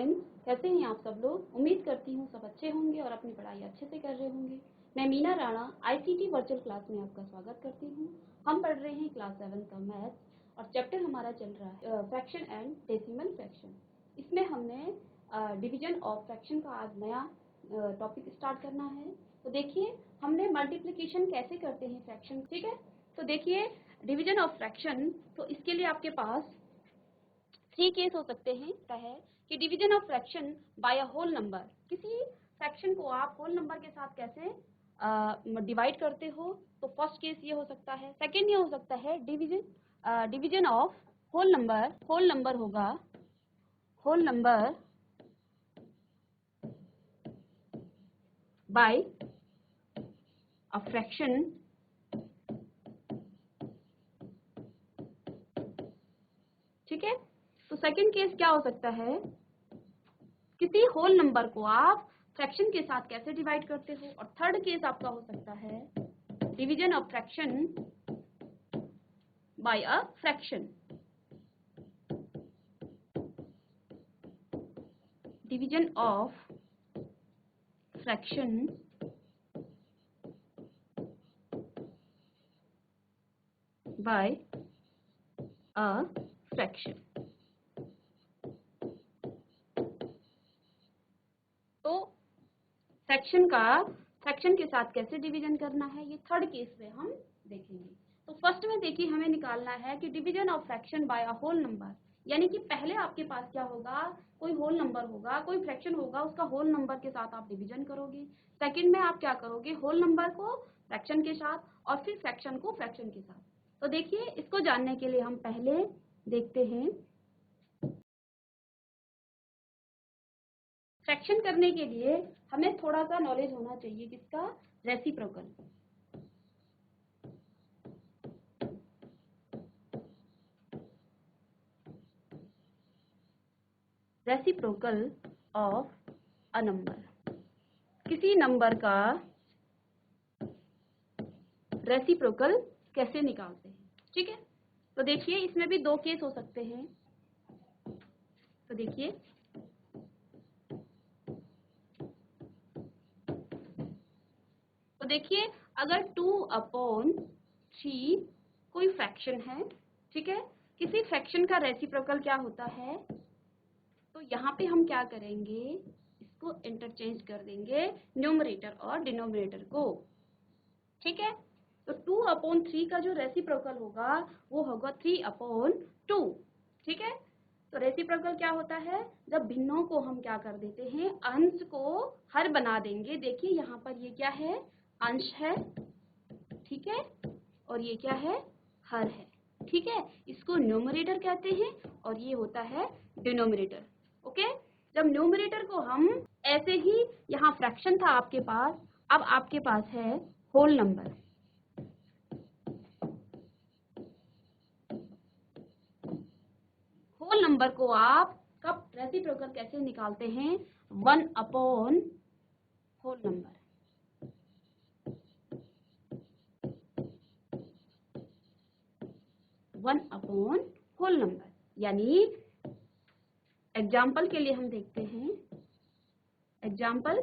Friends, कैसे हैं आप सब लोग। उम्मीद करती हूँ सब अच्छे होंगे और अपनी पढ़ाई अच्छे से कर रहे होंगे। मैं Meena Rana ICT virtual class में आपका स्वागत करती हूँ। हम पढ़ रहे हैं क्लास 7 का मैथ्स और चैप्टर हमारा चल रहा है फ्रैक्शन एंड डेसिमल फ्रैक्शन। इसमें हमने डिवीजन ऑफ फ्रैक्शन का आज नया टॉपिक स्टार्ट करना है। तो देखिए हमने मल्टीप्लिकेशन कैसे करते हैं फ्रैक्शन, ठीक है। तो देखिए डिवीजन ऑफ फ्रैक्शन, तो इसके लिए आपके पास 3 केस हो सकते हैं। है कि division of fraction by a whole number, किसी फ्रैक्शन को आप होल नंबर के साथ कैसे डिवाइड करते हो। तो फर्स्ट केस ये हो सकता है। सेकंड ये हो सकता है डिवीजन ऑफ होल नंबर होगा whole number by a fraction, ठीक है। तो सेकंड केस क्या हो सकता है, किसी होल नंबर को आप फ्रैक्शन के साथ कैसे डिवाइड करते हो। और थर्ड केस आपका हो सकता है division of fraction by a fraction, division of fraction by a fraction. तो फ्रैक्शन के साथ कैसे डिवीजन करना है, ये थर्ड केस में हम देखेंगे। तो फर्स्ट में देखिए हमें निकालना है कि division of fraction by a whole number, यानी कि पहले आपके पास क्या होगा, कोई होल नंबर होगा, कोई फ्रैक्शन होगा, उसका होल नंबर के साथ आप डिवीजन करोगे। सेकंड में आप क्या करोगे, होल नंबर को फ्रैक्शन के साथ और फिर फ्रैक्शन को फ्रैक्शन के साथ। तो देखिए इसको जानने के लिए हम पहले देखते हैं, फ्रैक्शन करने के लिए हमें थोड़ा सा नॉलेज होना चाहिए, किसका, reciprocal. Reciprocal of a number, किसी नंबर का रेसिप्रोकल कैसे निकालते हैं, ठीक है। तो देखिए इसमें भी दो केस हो सकते हैं। तो देखिए अगर 2/3 कोई फ्रैक्शन है, ठीक है, किसी फ्रैक्शन का रेसिप्रोकल क्या होता है, तो यहाँ पे हम क्या करेंगे, इसको इंटरचेंज कर देंगे न्यूमरेटर और डिनोमिनेटर को, ठीक है। तो 2/3 का जो रेसिप्रोकल होगा वो होगा 3/2, ठीक है। तो रेसिप्रोकल क्या होता है, जब भिन्नों को हम क्या कर देते हैं, अंश को हर बना देंगे। देखिए यहाँ पर ये क्या है, अंश है, ठीक है, और ये क्या है, हर है, ठीक है। इसको न्यूमरेटर कहते हैं और ये होता है डिनोमिनेटर, ओके। जब न्यूमरेटर को हम ऐसे ही, यहाँ फ्रैक्शन था आपके पास, अब आपके पास है होल नंबर। होल नंबर को आप कब रेसिप्रोकल कैसे निकालते हैं, 1/होल नंबर, 1/होल नंबर। यानी एग्जाम्पल के लिए हम देखते हैं, एग्जाम्पल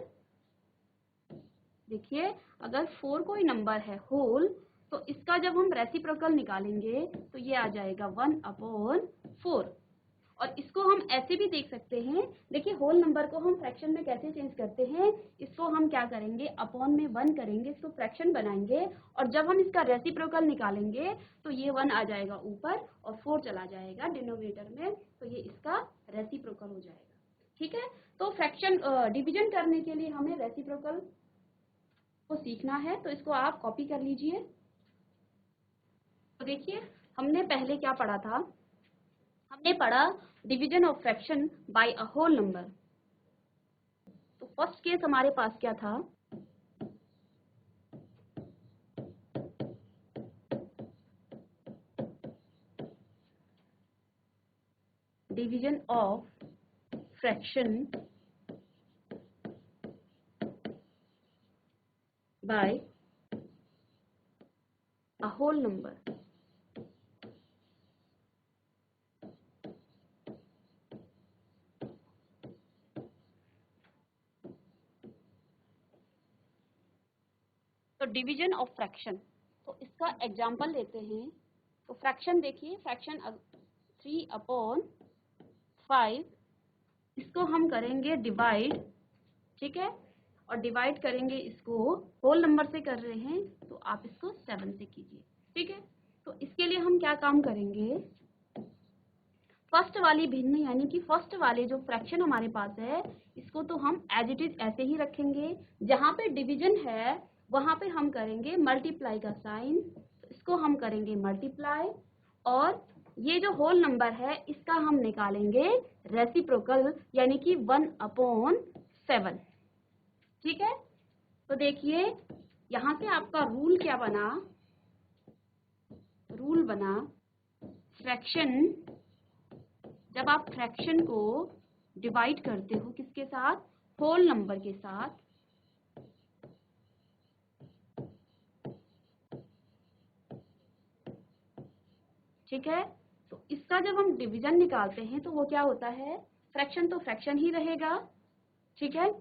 देखिए अगर 4 कोई नंबर है होल, तो इसका जब हम रेसिप्रोकल निकालेंगे तो ये आ जाएगा 1/4। और इसको हम ऐसे भी देख सकते हैं, देखिए होल नंबर को हम फ्रैक्शन में कैसे चेंज करते हैं, इसको हम क्या करेंगे, अपॉन में 1 करेंगे, इसको फ्रैक्शन बनाएंगे और जब हम इसका रेसिप्रोकल निकालेंगे तो ये 1 आ जाएगा ऊपर और 4 चला जाएगा डिनोमिनेटर में, तो ये इसका रेसिप्रोकल हो जाएगा, ठीक है। तो फ्रैक्शन डिवीजन करने के लिए हमें रेसिप्रोकल को सीखना है, तो इसको आप कॉपी कर लीजिए। तो देखिए हमने पहले क्या पढ़ा था, हमने पढ़ा division of fraction by a whole number. तो फर्स्ट केस हमारे पास क्या था, division of fraction by a whole number. Division of fraction, तो इसका एग्जाम्पल लेते हैं। तो फ्रैक्शन देखिए, फ्रैक्शन 3/5, इसको हम करेंगे डिवाइड, ठीक है, और डिवाइड करेंगे इसको, होल नंबर से कर रहे हैं तो आप इसको 7 से कीजिए, ठीक है। तो इसके लिए हम क्या काम करेंगे, फर्स्ट वाली भिन्न यानी कि फर्स्ट वाले जो फ्रैक्शन हमारे पास है इसको तो हम एज इट इज ऐसे ही रखेंगे, जहां पे डिवीजन है वहां पे हम करेंगे मल्टीप्लाई का साइन, तो इसको हम करेंगे मल्टीप्लाई, और ये जो होल नंबर है इसका हम निकालेंगे रेसिप्रोकल यानी कि 1/7, ठीक है। तो देखिए यहां से आपका रूल क्या बना, रूल बना फ्रैक्शन, जब आप फ्रैक्शन को डिवाइड करते हो किसके साथ, होल नंबर के साथ, ठीक है। तो इसका जब हम डिवीजन निकालते हैं तो वो क्या होता है, फ्रैक्शन तो फ्रैक्शन ही रहेगा, ठीक है।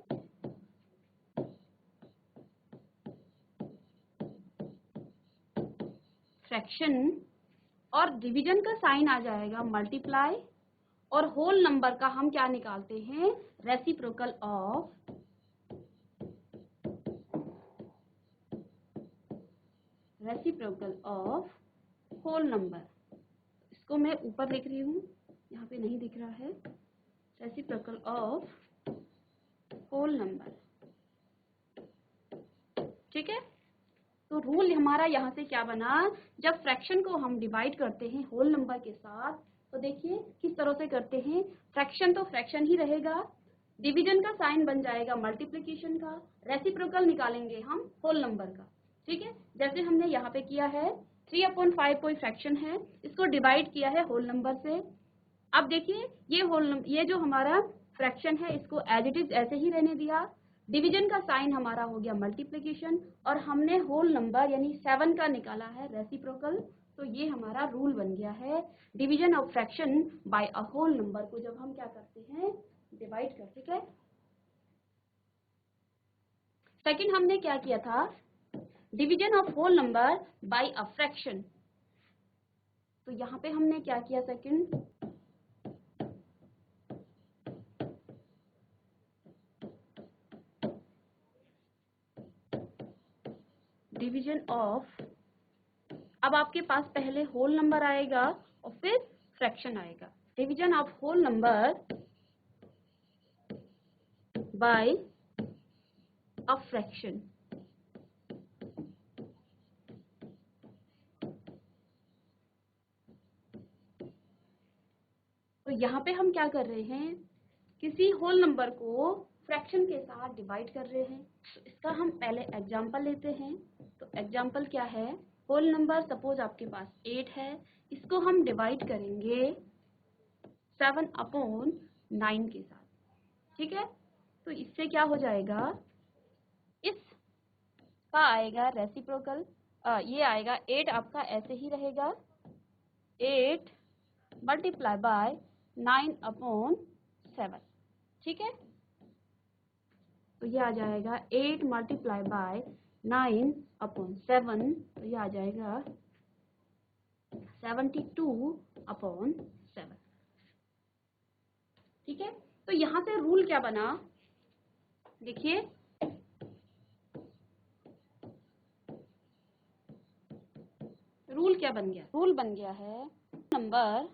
फ्रैक्शन और डिवीजन का साइन आ जाएगा मल्टीप्लाई, और होल नंबर का हम क्या निकालते हैं, reciprocal of, reciprocal of whole number. इसको मैं ऊपर लिख रही हूँ, यहाँ पे नहीं दिख रहा है, रेसिप्रोकल ऑफ होल नंबर, ठीक है। तो रूल हमारा यहाँ से क्या बना, जब फ्रैक्शन को हम डिवाइड करते हैं होल नंबर के साथ तो देखिए किस तरह से करते हैं, फ्रैक्शन तो फ्रैक्शन ही रहेगा, डिवीजन का साइन बन जाएगा मल्टीप्लिकेशन का, रेसिप्रोकल निकालेंगे हम होल नंबर का, ठीक है। जैसे हमने यहाँ पे किया है 3/5 कोई फ्रैक्शन है, इसको डिवाइड किया है होल नंबर से। अब देखिए ये जो हमारा फ्रैक्शन है इसको एज इट इज ऐसे ही रहने दिया, डिवीजन का साइन हमारा हो गया मल्टीप्लिकेशन, और हमने होल नंबर यानी 7 का निकाला है रेसिप्रोकल। तो ये हमारा रूल बन गया है, division of fraction by a whole number को जब हम क्या करते हैं, डिवाइड करते, ठीक है। सेकंड हमने क्या किया था, division of whole number by a fraction, तो यहाँ पे हमने क्या किया, सेकंड डिवीजन ऑफ, अब आपके पास पहले होल नंबर आएगा और फिर फ्रैक्शन आएगा, division of whole number by a fraction. तो यहाँ पे हम क्या कर रहे हैं, किसी होल नंबर को फ्रैक्शन के साथ डिवाइड कर रहे हैं। तो इसका हम पहले एग्जांपल लेते हैं। तो एग्जांपल क्या है, होल नंबर सपोज आपके पास 8 है, इसको हम डिवाइड करेंगे 7/9 के साथ, ठीक है। तो इससे क्या हो जाएगा, इसका आएगा रेसिप्रोकल, ये आएगा 8 आपका ऐसे ही रहेगा, 8 मल्टीप्लाई बाय 9/7, ठीक है। तो ये आ जाएगा 8 मल्टीप्लाई बाय 9/7, तो ये आ जाएगा 72/7, ठीक है। तो यहाँ से रूल क्या बना, देखिए रूल क्या बन गया, रूल बन गया है नंबर,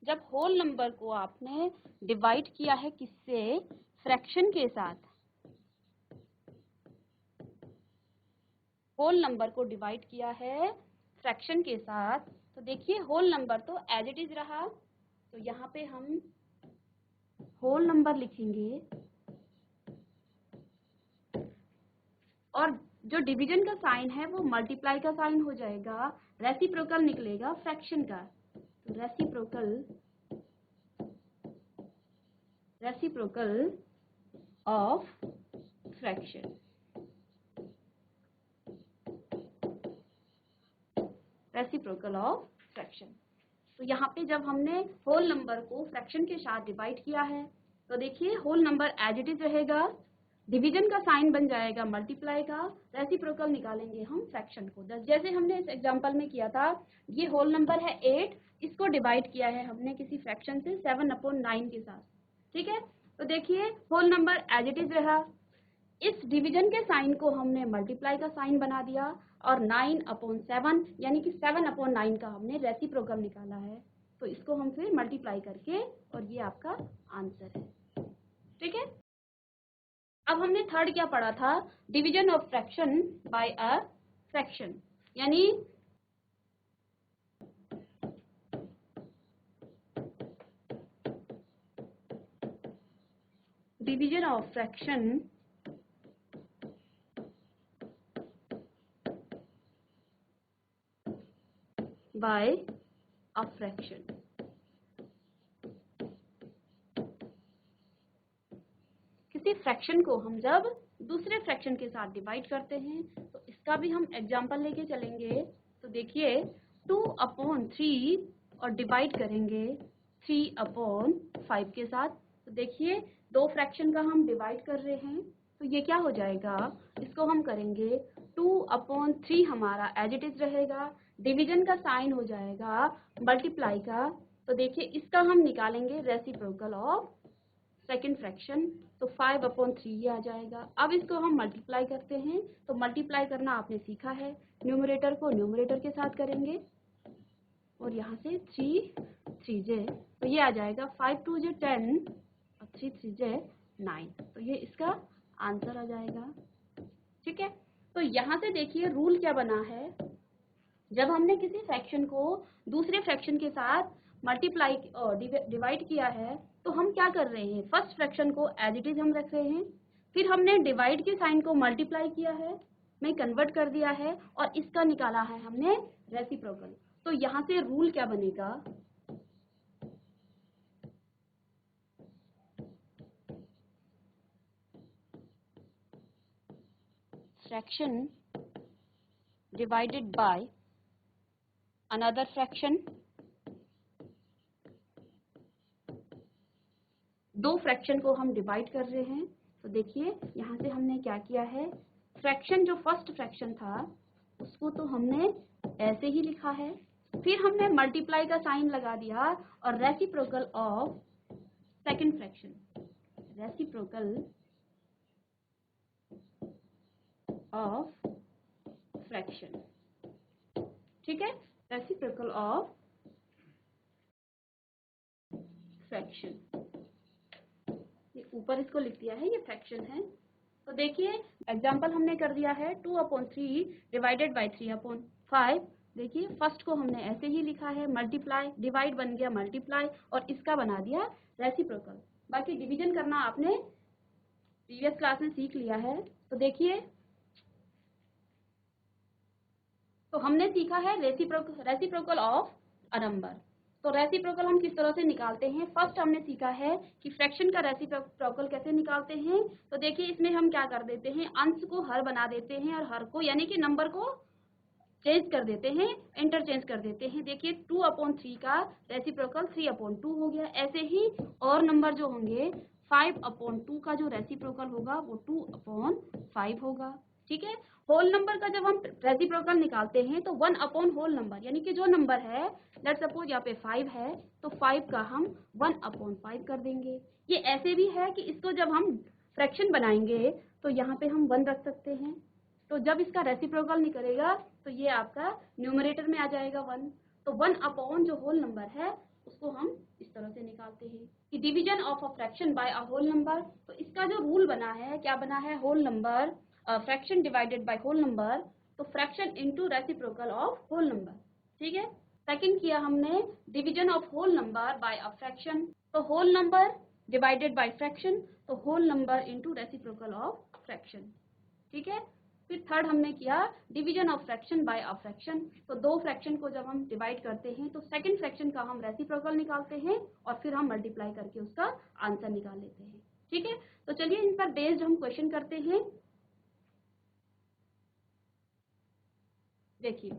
जब होल नंबर को आपने डिवाइड किया है किससे, फ्रैक्शन के साथ, होल नंबर को डिवाइड किया है फ्रैक्शन के साथ, तो देखिए होल नंबर तो एज इट इज रहा, तो यहाँ पे हम होल नंबर लिखेंगे, और जो डिवीजन का साइन है वो मल्टीप्लाई का साइन हो जाएगा, रेसिप्रोकल निकलेगा फ्रैक्शन का, तो reciprocal of fraction, reciprocal of fraction. तो यहाँ पे जब हमने होल नंबर को फ्रैक्शन के साथ डिवाइड किया है तो देखिए whole number as it is रहेगा, डिवीजन का साइन बन जाएगा मल्टीप्लाई का, रेसिप्रोकल निकालेंगे हम फ्रैक्शन को 10, जैसे हमने इस एग्जांपल में किया था। ये होल नंबर है 8, इसको डिवाइड किया है हमने किसी फ्रैक्शन से 7/9 के साथ, ठीक है। तो देखिए whole number as it is रहा, इस डिवीजन के साइन को हमने मल्टीप्लाई का साइन बना दिया और 9/7 यानी कि 7/9 का हमने रेसिप्रोकल निकाला है। तो इसको हम फिर मल्टीप्लाई करके, और ये आपका आंसर है, ठीक है। अब हमने थर्ड क्या पढ़ा था, division of fraction by a fraction, यानी division of fraction by a fraction. किसी फ्रैक्शन को हम जब दूसरे फ्रैक्शन के साथ डिवाइड करते हैं, तो इसका भी हम एग्जांपल लेके चलेंगे। तो देखिए 2/3 और डिवाइड करेंगे 3/5 के साथ। तो देखिए दो फ्रैक्शन का हम डिवाइड कर रहे हैं, तो ये क्या हो जाएगा, इसको हम करेंगे 2/3 हमारा एज इट इज रहेगा, डिवीजन का साइन हो जाएगा मल्टीप्लाई का। तो देखिए इसका हम निकालेंगे रेसिप्रोकल ऑफ सेकेंड फ्रैक्शन, तो 5/3 ये आ जाएगा। अब इसको हम मल्टीप्लाई करते हैं, तो मल्टीप्लाई करना आपने सीखा है, न्यूमरेटर को न्यूमरेटर के साथ करेंगे और यहाँ से 3 तो ये आ जाएगा 5 2 10 और 3 9, तो ये इसका आंसर आ जाएगा, ठीक है। तो यहाँ से देखिए रूल क्या बना है, जब हमने किसी फ्रैक्शन को दूसरे फ्रैक्शन के साथ मल्टीप्लाई और डिवाइड किया है, तो हम क्या कर रहे हैं, फर्स्ट फ्रैक्शन को एज इट इज हम रख रहे हैं, फिर हमने डिवाइड के साइन को मल्टीप्लाई किया है, में कन्वर्ट कर दिया है, और इसका निकाला है हमने रेसिप्रोकल। तो यहाँ से रूल क्या बनेगा, fraction divided by another fraction, दो फ्रैक्शन को हम डिवाइड कर रहे हैं। तो देखिए यहाँ से हमने क्या किया है, फ्रैक्शन जो फर्स्ट फ्रैक्शन था उसको तो हमने ऐसे ही लिखा है, फिर हमने मल्टीप्लाई का साइन लगा दिया और reciprocal of second fraction, reciprocal of fraction, ठीक है, रेसिप्रोकल ऑफ फ्रैक्शन, ये ऊपर इसको लिख दिया है, ये फ्रैक्शन है। तो देखिए एग्जाम्पल हमने कर दिया है 2/3 डिवाइडेड बाई 3/5। देखिए फर्स्ट को हमने ऐसे ही लिखा है, मल्टीप्लाई, डिवाइड बन गया मल्टीप्लाई, और इसका बना दिया रेसिप्रोकल। बाकी डिवीजन करना आपने प्रीवियस क्लास में सीख लिया है। तो देखिए तो हमने सीखा है रेसिप्रोकल ऑफ अ नंबर। तो रेसिप्रोकल हम किस तरह से निकालते हैं, फर्स्ट हमने सीखा है कि फ्रैक्शन का रेसिप्रोकल कैसे निकालते हैं। तो देखिए इसमें हम क्या कर देते हैं, अंश को हर बना देते हैं और हर को यानी कि नंबर को चेंज कर देते हैं, इंटरचेंज कर देते हैं। देखिए 2/3 का रेसिप्रोकल 3/2 हो गया। ऐसे ही और नंबर जो होंगे 5/2 का जो रेसिप्रोकल होगा वो 2/5 होगा, ठीक है। होल नंबर का जब हम रेसिप्रोकल निकालते हैं तो 1/होल नंबर, यानी कि जो नंबर है, लेट्स सपोज यहाँ पे 5 है, तो 5 का हम 1/5 कर देंगे। ये ऐसे भी है कि इसको जब हम फ्रैक्शन बनाएंगे तो यहाँ पे हम 1 रख सकते हैं, तो जब इसका रेसिप्रोकल निकलेगा तो ये आपका न्यूमरेटर में आ जाएगा 1। तो 1/, जो होल नंबर है, उसको हम इस तरह से निकालते हैं कि division of a fraction by a whole number. तो इसका जो रूल बना है, क्या बना है, whole number fraction divided by whole number, तो fraction into reciprocal of whole number, ठीक है। सेकंड किया हमने division of whole number by a fraction, तो whole number divided by fraction, तो whole number into reciprocal of fraction, ठीक है। फिर थर्ड हमने किया division of fraction by a fraction, तो दो फ्रैक्शन को जब हम डिवाइड करते हैं तो सेकंड फ्रैक्शन का हम रेसिप्रोकल निकालते हैं और फिर हम मल्टीप्लाई करके उसका आंसर निकाल लेते हैं, ठीक है। तो चलिए इन पर बेस्ड हम क्वेश्चन करते हैं। देखिए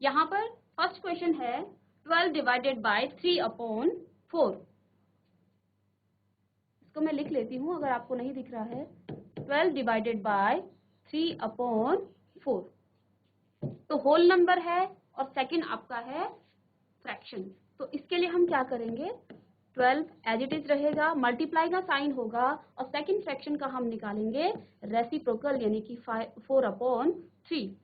यहाँ पर फर्स्ट क्वेश्चन है 12 डिवाइडेड बाय 3/4, इसको इसको मैं लिख लेती हूँ अगर आपको नहीं दिख रहा है। 12 डिवाइडेड बाय 3/4। तो होल नंबर है और सेकंड आपका है फ्रैक्शन। तो इसके लिए हम क्या करेंगे, 12 एज इट इज रहेगा, मल्टीप्लाई का साइन होगा और सेकंड फ्रैक्शन का हम निकालेंगे रेसिप्रोकल यानी कि 4/3।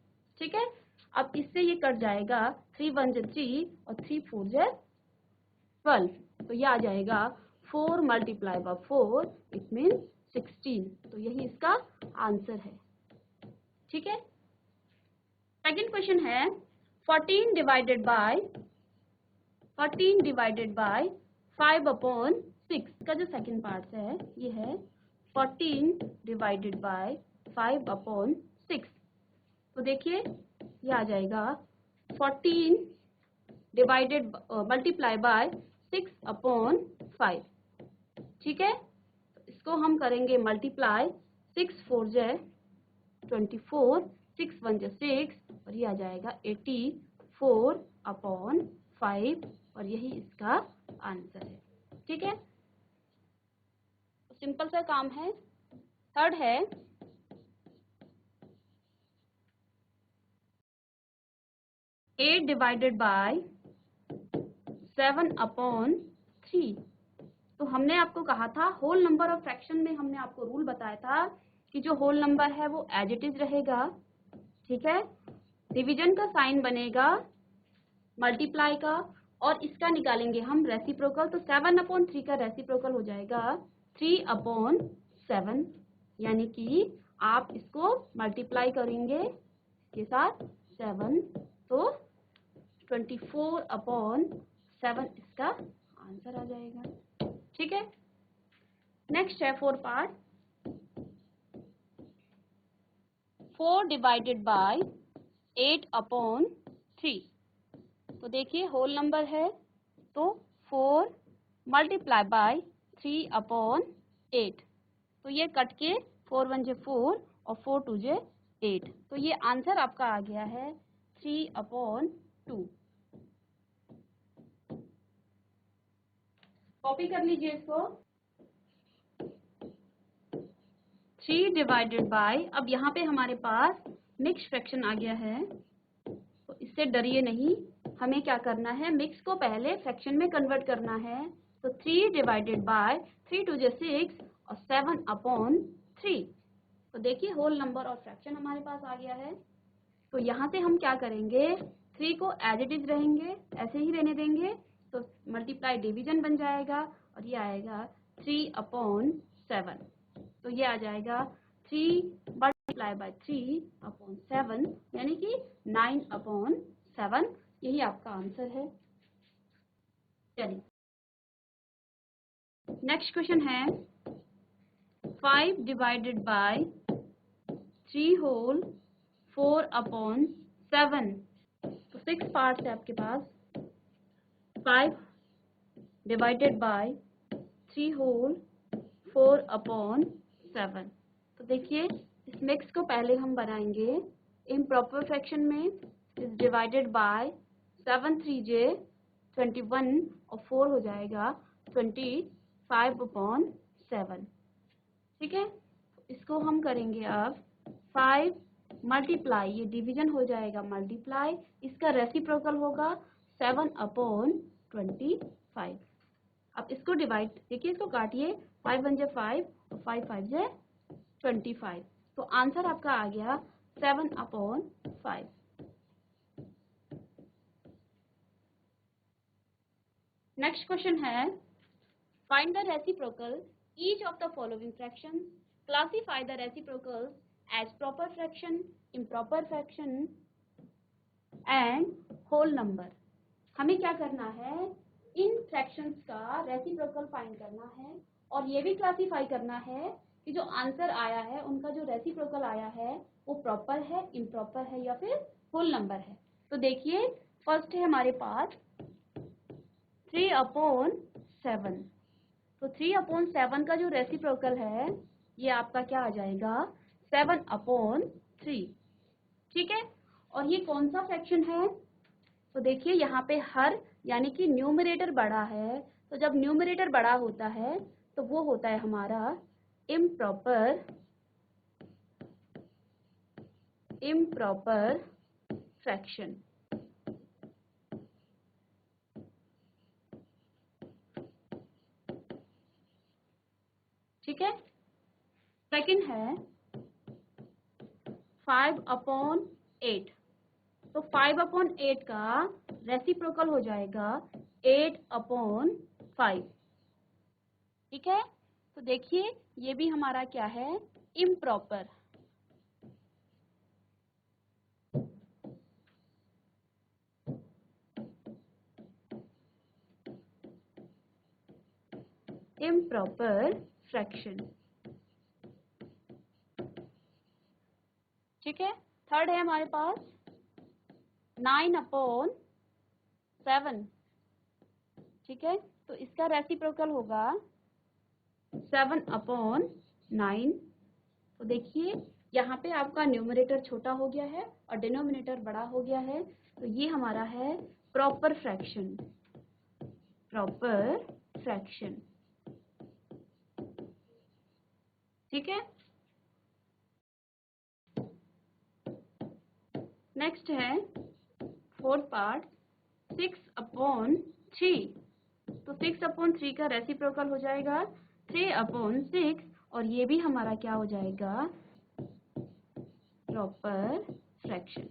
ठीक है, अब इससे ये कट जाएगा, 3 1 जा 3 और 3 4 जा 12। तो ये आ जाएगा 4 × 4 इट मीन 16। तो यही इसका आंसर है। ठीक है, सेकंड क्वेश्चन है 14 डिवाइडेड बाय 5/6 का जो सेकंड पार्ट है ये है 14 डिवाइडेड बाय 5/6। तो देखिए ये आ जाएगा 14 डिवाइडेड मल्टीप्लाई बाय 6/5। ठीक है, तो इसको हम करेंगे मल्टीप्लाई, 6 4 जा 24, 6 1 जा 6 और ये आ जाएगा 84/5 और यही इसका आंसर है। ठीक है, तो सिंपल सा काम है। थर्ड है 8 डिवाइडेड बाय 7/3। तो हमने आपको कहा था होल नंबर ऑफ फ्रैक्शन में, हमने आपको रूल बताया था कि जो होल नंबर है वो एज इट इज रहेगा। ठीक है, डिवीजन का साइन बनेगा मल्टीप्लाई का और इसका निकालेंगे हम रेसिप्रोकल। तो 7/3 का रेसिप्रोकल हो जाएगा 3/7, यानी कि आप इसको मल्टीप्लाई करेंगे इसके साथ 7, तो 24/7 इसका आंसर आ जाएगा। ठीक है, नेक्स्ट है 4 पार्ट, 4 डिवाइडेड बाय 8/3। तो देखिए होल नंबर है तो 4 मल्टीप्लाई बाय 3/8। तो ये कट के 4 1 जा 4 और 4 2 जा 8। तो ये आंसर आपका आ गया है 3/2। कॉपी कर लीजिए इसको। 3 डिवाइडेड बाय, अब यहाँ पे हमारे पास मिक्स फ्रैक्शन आ गया है तो इससे डरिए नहीं, हमें क्या करना है, मिक्स को पहले फ्रैक्शन में कन्वर्ट करना है। तो 3 डिवाइडेड बाय 3 2 जा 6 और 7/3। तो देखिए होल नंबर और फ्रैक्शन हमारे पास आ गया है। तो यहाँ से हम क्या करेंगे, 3 को एज इट इज रहेंगे, ऐसे ही रहने देंगे, तो मल्टीप्लाई डिवीजन बन जाएगा और ये आएगा 3/7। तो ये आ जाएगा 3 मल्टीप्लाई बाय 3/7 यानी कि 9/7। यही आपका आंसर है। चलिए नेक्स्ट क्वेश्चन है 5 डिवाइडेड बाय 3 होल 4/7। तो 6 पार्ट्स है आपके पास। 5 डिवाइडेड बाय 3 होल 4/7। तो देखिए इस मिक्स को पहले हम बनाएंगे इम्प्रॉपर फ्रैक्शन में। इस डिवाइडेड बाय 7 3 जे 21 और 4 हो जाएगा 25/7। ठीक है, इसको हम करेंगे अब 5 मल्टीप्लाई, ये डिवीजन हो जाएगा मल्टीप्लाई, इसका रेसिप्रोकल होगा 7/25। अब इसको डिवाइड, देखिए इसको काटिए, 5 1 जा 5 और 5 5 जा 25। तो आंसर आपका आ गया 7/5। नेक्स्ट क्वेश्चन है find the reciprocal each of the following fractions, classify the reciprocals as proper fraction, improper fraction and whole number. हमें क्या करना है, इन फ्रैक्शंस का रेसिप्रोकल फाइंड करना है और ये भी क्लासिफाई करना है कि जो आंसर आया है उनका जो रेसिप्रोकल आया है वो प्रॉपर है, इम्प्रॉपर है या फिर होल नंबर है। तो देखिए फर्स्ट है हमारे पास 3/7। तो 3/7 का जो रेसिप्रोकल है ये आपका क्या आ जाएगा 7/3। ठीक है, और ये कौन सा फ्रैक्शन है, तो देखिए यहाँ पे हर यानी कि न्यूमरेटर बड़ा है, तो जब न्यूमरेटर बड़ा होता है तो वो होता है हमारा इम्प्रॉपर फ्रैक्शन। ठीक है। सेकंड है 5/8। तो 5/8 का रेसिप्रोकल हो जाएगा 8/5। ठीक है। तो देखिए ये भी हमारा क्या है, इम्प्रॉपर। Improper fraction. ठीक है। थर्ड है हमारे पास 9/7। ठीक है। तो इसका रेसिप्रोकल होगा 7/9। तो देखिए यहाँ पे आपका न्यूमरेटर छोटा हो गया है और डिनोमिनेटर बड़ा हो गया है, तो ये हमारा है प्रॉपर फ्रैक्शन। Proper fraction. ठीक है। नेक्स्ट है फोर्थ पार्ट 6/3। तो 6/3 का रेसिप्रोकल हो जाएगा 3/6 और ये भी हमारा क्या हो जाएगा, प्रॉपर फ्रैक्शन।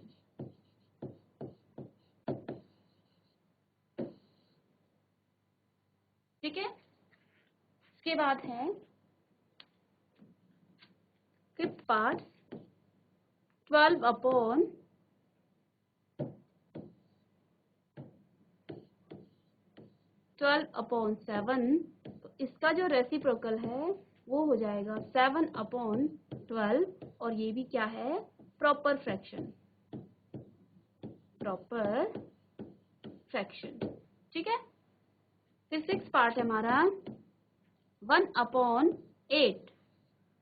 ठीक है। इसके बाद है फिफ्थ पार्ट 12/7। तो इसका जो रेसिप्रोकल है वो हो जाएगा 7/12 और ये भी क्या है, प्रॉपर फ्रैक्शन। Proper fraction. ठीक है। फिर सिक्स पार्ट है हमारा 1/8।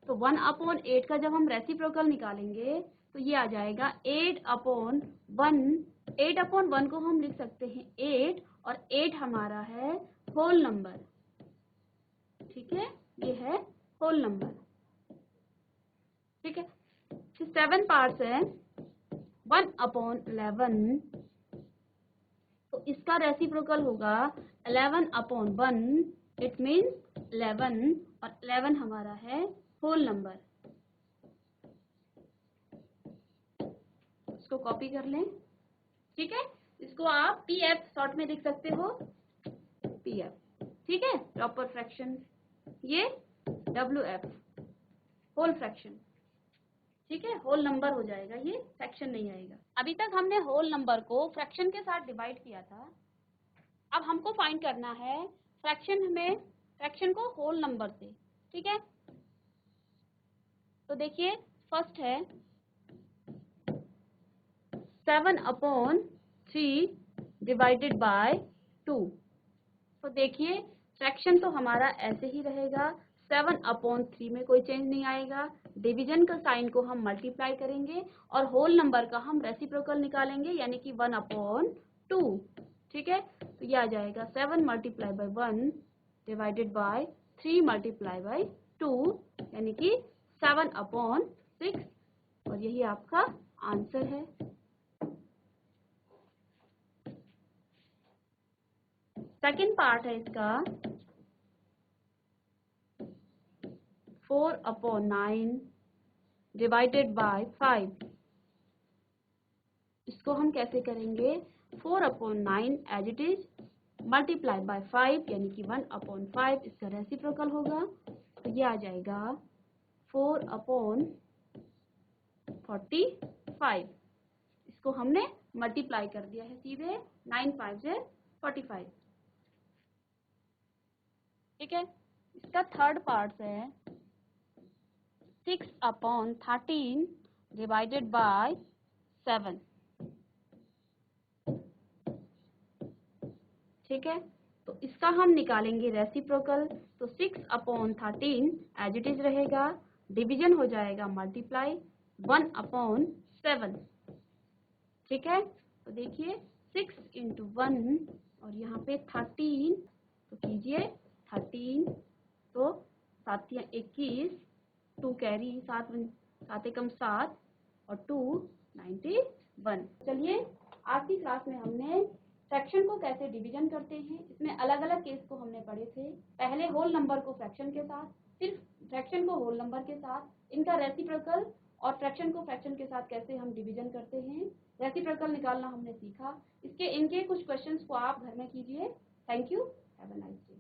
तो 1/8 का जब हम रेसिप्रोकल निकालेंगे तो ये आ जाएगा 8/1। 8/1 को हम लिख सकते हैं 8 और 8 हमारा है होल नंबर। ठीक है। ये है होल नंबर। ठीक है। फिर 7 पार्ट्स है 1/11। तो इसका रेसिप्रोकल होगा 11/1। इट मीन्स 11 और 11 हमारा है होल नंबर। इसको कॉपी कर लें। ठीक है। इसको आप PF शॉर्ट में लिख सकते हो, PF। ठीक है। Proper fraction. ये WF होल फ्रैक्शन। ठीक है। होल नंबर हो जाएगा, ये फ्रैक्शन नहीं आएगा। अभी तक हमने होल नंबर को फ्रैक्शन के साथ डिवाइड किया था। अब हमको फाइंड करना है फ्रैक्शन को होल नंबर से। ठीक है। तो देखिए फर्स्ट है 7/3 डिवाइडेड बाय 2। तो देखिए फ्रैक्शन तो हमारा ऐसे ही रहेगा, 7/3 में कोई चेंज नहीं आएगा। डिवीजन का साइन को हम मल्टीप्लाई करेंगे और होल नंबर का हम रेसिप्रोकल निकालेंगे, यानी कि 1/2। ठीक है। तो ये आ जाएगा 7 × 1 डिवाइडेड बाय 3 × 2, यानी कि 7/6 और यही आपका आंसर है। सेकेंड पार्ट है इसका 4/9 डिवाइडेड बाय 5। इसको हम कैसे करेंगे, 4/9 as it is multiply by 5 यानी कि 1/5। इसका रेसिप्रोकल होगा तो ये आ जाएगा 4/45। इसको हमने मल्टीप्लाई कर दिया है सीधे, 9 5 45। ठीक है। इसका थर्ड पार्ट है 6/13 डिवाइडेड बाय 7। ठीक है। तो इसका हम निकालेंगे रेसिप्रोकल। तो 6/13 एज इट इज रहेगा, डिवीजन हो जाएगा मल्टीप्लाई 1/7। ठीक है। तो देखिए 6 × 1 और यहाँ पे 13, तो कीजिए 13, तो 21, 2 कैरी, 7 एकम 7 और 2 91। चलिए आज की क्लास में हमने फ्रैक्शन को कैसे डिवीजन करते हैं, इसमें अलग अलग केस को हमने पढ़े थे। पहले होल नंबर को फ्रैक्शन के साथ, फिर फ्रैक्शन को होल नंबर के साथ, इनका रेसिप्रोकल और फ्रैक्शन को फ्रैक्शन के साथ कैसे हम डिवीजन करते हैं, रेसिप्रोकल निकालना हमने सीखा। इनके कुछ क्वेश्चंस को आप घर में कीजिए। Thank you, have a nice day.